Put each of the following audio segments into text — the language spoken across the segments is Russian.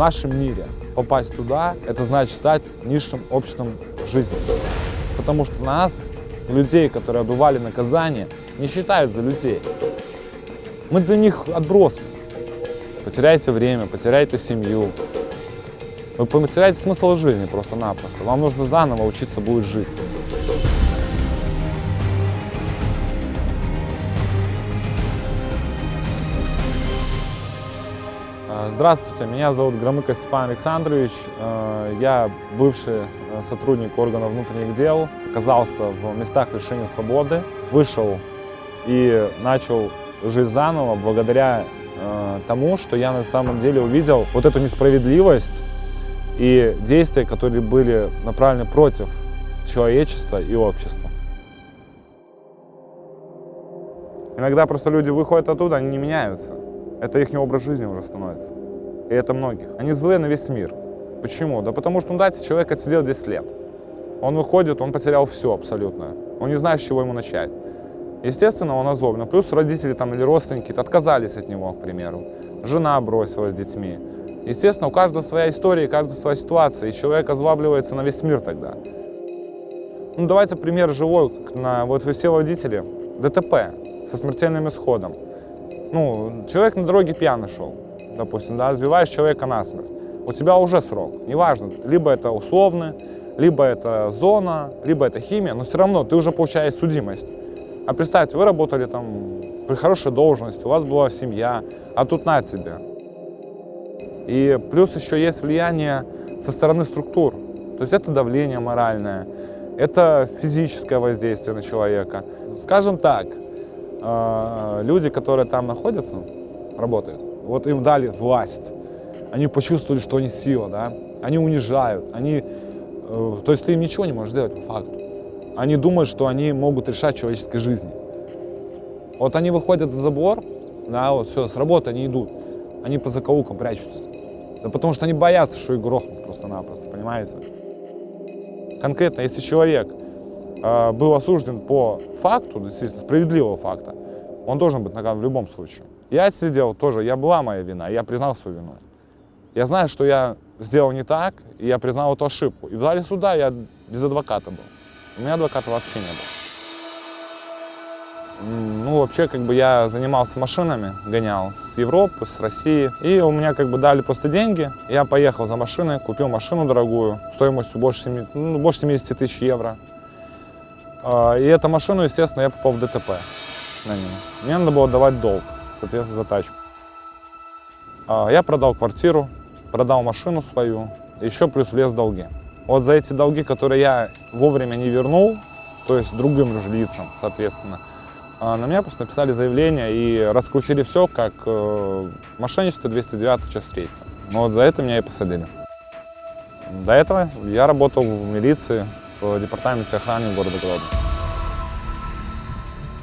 нашем мире попасть туда, это значит стать низшим обществом жизни. Потому что нас, людей, которые отбывали наказание, не считают за людей. Мы для них отбросы. Потеряете время, потеряете семью. Вы потеряете смысл жизни просто-напросто. Вам нужно заново учиться будет жить. Здравствуйте, меня зовут Громыко Степан Александрович. Я бывший сотрудник органов внутренних дел, оказался в местах лишения свободы, вышел и начал жить заново благодаря тому, что я на самом деле увидел вот эту несправедливость и действия, которые были направлены против человечества и общества. Иногда просто люди выходят оттуда, они не меняются. Это их образ жизни уже становится. И это многих. Они злые на весь мир. Почему? Да потому что, дайте, человек отсидел 10 лет. Он выходит, он потерял все абсолютно. Он не знает, с чего ему начать. Естественно, он озлоблен. Плюс родители там, или родственники отказались от него, к примеру. Жена бросилась с детьми. Естественно, у каждого своя история, у каждого своя ситуация. И человек озлабливается на весь мир тогда. Ну, давайте пример живой. Вот вы все водители. ДТП со смертельным исходом. Ну, человек на дороге пьяный шел, допустим, да, сбиваешь человека насмерть. У тебя уже срок, неважно, либо это условно, либо это зона, либо это химия, но все равно ты уже получаешь судимость. А представьте, вы работали там при хорошей должности, у вас была семья, а тут на тебе. И плюс еще есть влияние со стороны структур. То есть это давление моральное, это физическое воздействие на человека. Скажем так, люди, которые там находятся, работают, вот им дали власть, они почувствовали, что они сила, да? Они унижают, то есть ты им ничего не можешь сделать по факту. Они думают, что они могут решать человеческой жизни. Вот они выходят за забор, да, вот все, с работы они идут, они по закоулкам прячутся. Да потому что они боятся, что их грохнут просто-напросто, понимаете? Конкретно, если человек был осужден по факту, действительно, справедливого факта, он должен быть наказан в любом случае. Я сидел тоже, была моя вина, я признал свою вину. Я знаю, что я сделал не так, и я признал эту ошибку. И в зале суда я без адвоката был. У меня адвоката вообще не было. Ну, вообще, я занимался машинами, гонял с Европы, с России. И у меня дали просто деньги. Я поехал за машиной, купил машину дорогую, стоимостью больше 70 тысяч евро. И эту машину, естественно, я попал в ДТП на ней. Мне надо было давать долг, соответственно, за тачку. Я продал квартиру, продал машину свою, еще плюс влез в долги. Вот за эти долги, которые я вовремя не вернул, то есть другим лицам, соответственно, на меня просто написали заявление и раскрутили все как мошенничество 209 часть 3. Вот за это меня и посадили. До этого я работал в милиции, в департаменте охраны города Гродно.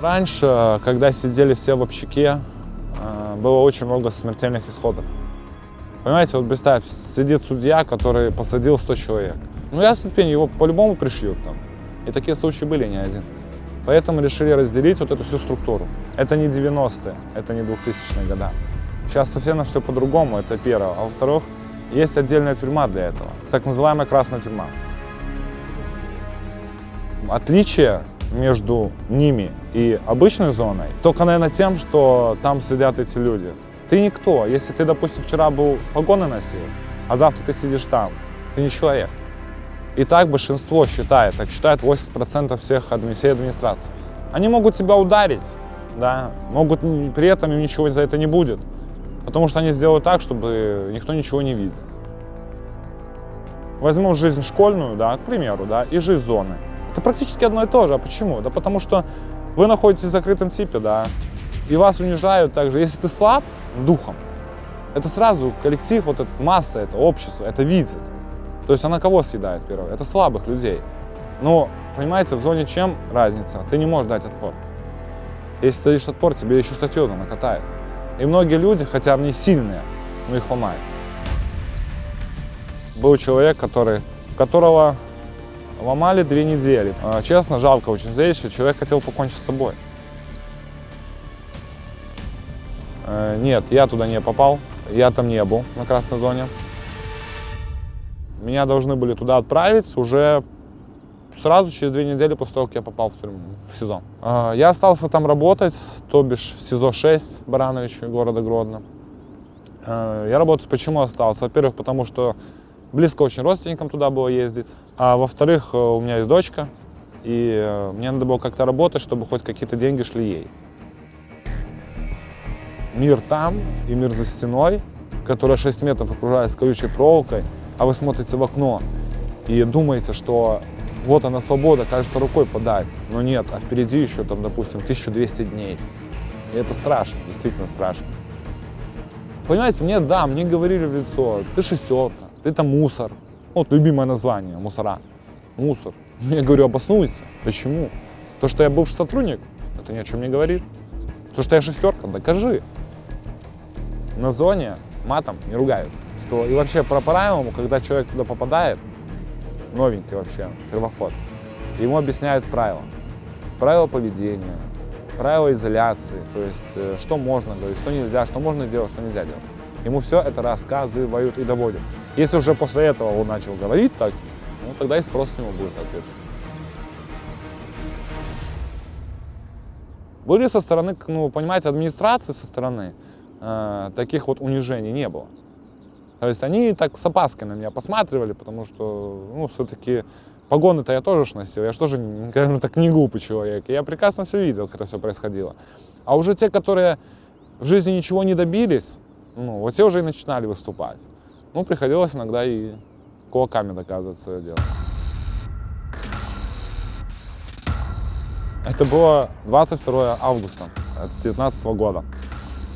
Раньше, когда сидели все в общаке, было очень много смертельных исходов. Понимаете, вот представь, сидит судья, который посадил 100 человек. Ну, ясно, его по-любому пришьют там. И такие случаи были не один. Поэтому решили разделить вот эту всю структуру. Это не 90-е, это не 2000-е годы. Сейчас совсем все по-другому, это первое. А во-вторых, есть отдельная тюрьма для этого, так называемая красная тюрьма. Отличие между ними и обычной зоной только, наверное, тем, что там сидят эти люди. Ты никто. Если ты, допустим, вчера был погоны носил, а завтра ты сидишь там, ты не человек. И так большинство считает, так считает 80% всей администрации. Они могут тебя ударить, да, могут при этом им ничего за это не будет, потому что они сделают так, чтобы никто ничего не видел. Возьмем жизнь школьную, да, к примеру, да, и жизнь зоны. Это практически одно и то же. А почему? Да потому что вы находитесь в закрытом типе, да, и вас унижают также. Если ты слаб духом, это сразу коллектив, вот эта масса, это общество, это видит. То есть она кого съедает первое? Это слабых людей. Но, понимаете, в зоне чем разница? Ты не можешь дать отпор. Если ты даешь отпор, тебе еще статью накатают. И многие люди, хотя они сильные, но их ломают. Был человек, которого ломали 2 недели. Честно, жалко очень зрелище. Человек хотел покончить с собой. Нет, я туда не попал. Я там не был, на красной зоне. меня должны были туда отправить уже сразу через 2 недели после того, как я попал в тюрьму, в СИЗО. Я остался там работать, то бишь в СИЗО-6 Барановича города Гродно. Я работать почему остался? Во-первых, потому что близко очень родственникам туда было ездить. А во-вторых, у меня есть дочка, и мне надо было как-то работать, чтобы хоть какие-то деньги шли ей. Мир там и мир за стеной, которая 6 метров окружает с колючей проволокой, а вы смотрите в окно и думаете, что вот она свобода, кажется, рукой подать. Но нет, а впереди еще, там, допустим, 1200 дней. И это страшно, действительно страшно. Понимаете, мне говорили в лицо: ты шестерка, ты там мусор. Вот любимое название, мусора. Мусор. Я говорю, обоснуйся. Почему? То, что я бывший сотрудник, это ни о чем не говорит. То, что я шестерка, докажи. На зоне матом не ругаются. Что и вообще по правилам, когда человек туда попадает, новенький вообще, первоход, ему объясняют правила. Правила поведения, правила изоляции, то есть что можно говорить, что нельзя, что можно делать, что нельзя делать. Ему все это рассказывают и доводят. Если уже после этого он начал говорить так, ну тогда и спрос с него будет, соответственно. Были со стороны, ну, понимаете, администрации со стороны таких вот унижений не было. То есть они так с опаской на меня посматривали, потому что, ну, все-таки погоны-то я тоже носил, я же тоже, скажем так, не глупый человек. И я прекрасно все видел, как это все происходило. А уже те, которые в жизни ничего не добились, ну, вот те уже и начинали выступать. Ну, приходилось иногда и кулаками доказывать свое дело. Это было 22 августа 2019 года.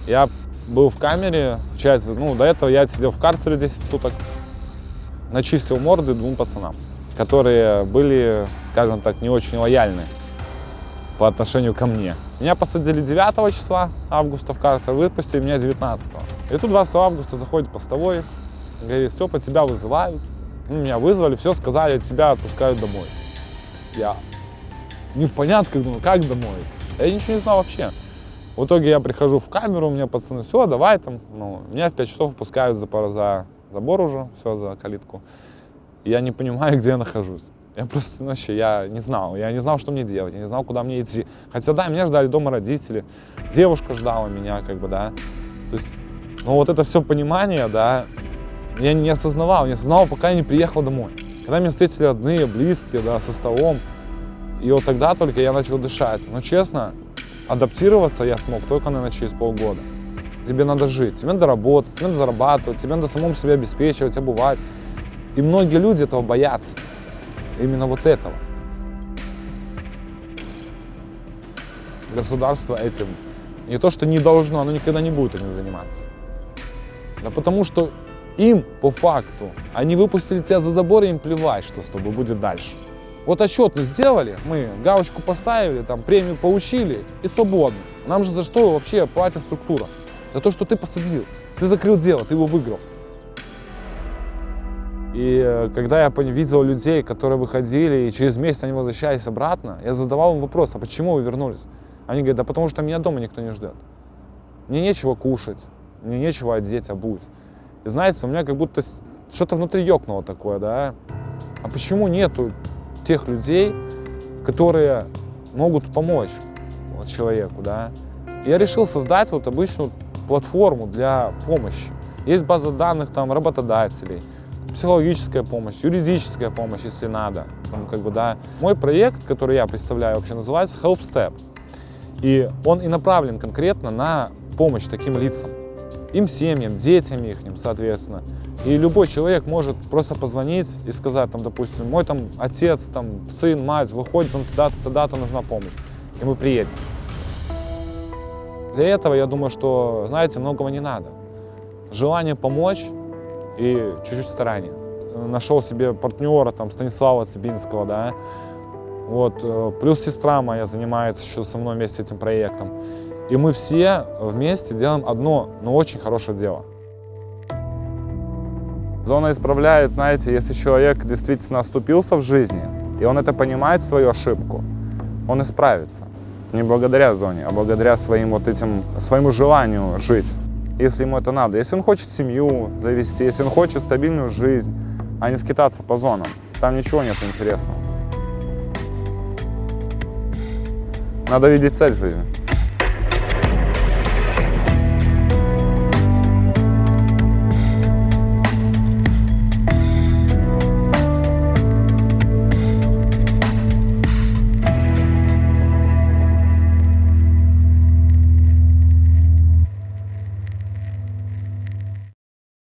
Я был в камере, ну, до этого я сидел в карцере 10 суток, начистил морды 2 пацанам, которые были, скажем так, не очень лояльны по отношению ко мне. Меня посадили 9 числа августа в карцер, выпустили меня 19. И тут 20 августа заходит постовой, говорит: Степа, тебя вызывают. Ну, меня вызвали, все сказали, тебя отпускают домой. Я не в понятках, думаю, как домой? Я ничего не знал вообще. В итоге я прихожу в камеру, у меня пацаны: все, давай там. Ну, меня в 5 часов выпускают за забор уже, все, за калитку. И я не понимаю, где я нахожусь. Я просто вообще, я не знал, что мне делать, я не знал, куда мне идти. Хотя, да, меня ждали дома родители, девушка ждала меня, как бы, да. То есть, ну, вот это все понимание, да, я не осознавал, пока я не приехал домой. Когда меня встретили родные, близкие, да, со столом, и вот тогда только я начал дышать. Но, честно, адаптироваться я смог только, наверное, через полгода. Тебе надо жить, тебе надо работать, тебе надо зарабатывать, тебе надо самому себя обеспечивать, обувать. И многие люди этого боятся. Именно вот этого. Государство этим не то, что не должно, оно никогда не будет этим заниматься. Да потому что им, по факту, они выпустили тебя за забор, и им плевать, что с тобой будет дальше. Вот отчет мы сделали, мы галочку поставили, там, премию получили и свободны. Нам же за что вообще платит структура? За то, что ты посадил, ты закрыл дело, ты его выиграл. И когда я видел людей, которые выходили, и через месяц они возвращались обратно, я задавал им вопрос: а почему вы вернулись? Они говорят: да потому что меня дома никто не ждет. Мне нечего кушать, мне нечего одеть, обуть. И знаете, у меня как будто что-то внутри ёкнуло такое, да? А почему нету тех людей, которые могут помочь вот человеку, да? И я решил создать вот обычную платформу для помощи. Есть база данных там работодателей, психологическая помощь, юридическая помощь, если надо. Там, как бы, да. Мой проект, который я представляю, вообще называется Help Step. И он и направлен конкретно на помощь таким лицам. Им семьям, детям их, соответственно. И любой человек может просто позвонить и сказать, там, допустим, мой там отец, там, сын, мать выходит, там, тогда-то нужна помощь. И мы приедем. Для этого, я думаю, что, знаете, многого не надо. Желание помочь и чуть-чуть старания. Нашел себе партнера, там, Станислава Цибинского, да. Вот, плюс сестра моя занимается еще со мной вместе этим проектом. И мы все вместе делаем одно, но очень хорошее дело. Зона исправляет, знаете, если человек действительно оступился в жизни, и он это понимает, свою ошибку, он исправится. Не благодаря зоне, а благодаря своему желанию жить, если ему это надо. Если он хочет семью завести, если он хочет стабильную жизнь, а не скитаться по зонам. Там ничего нет интересного. Надо видеть цель в жизни.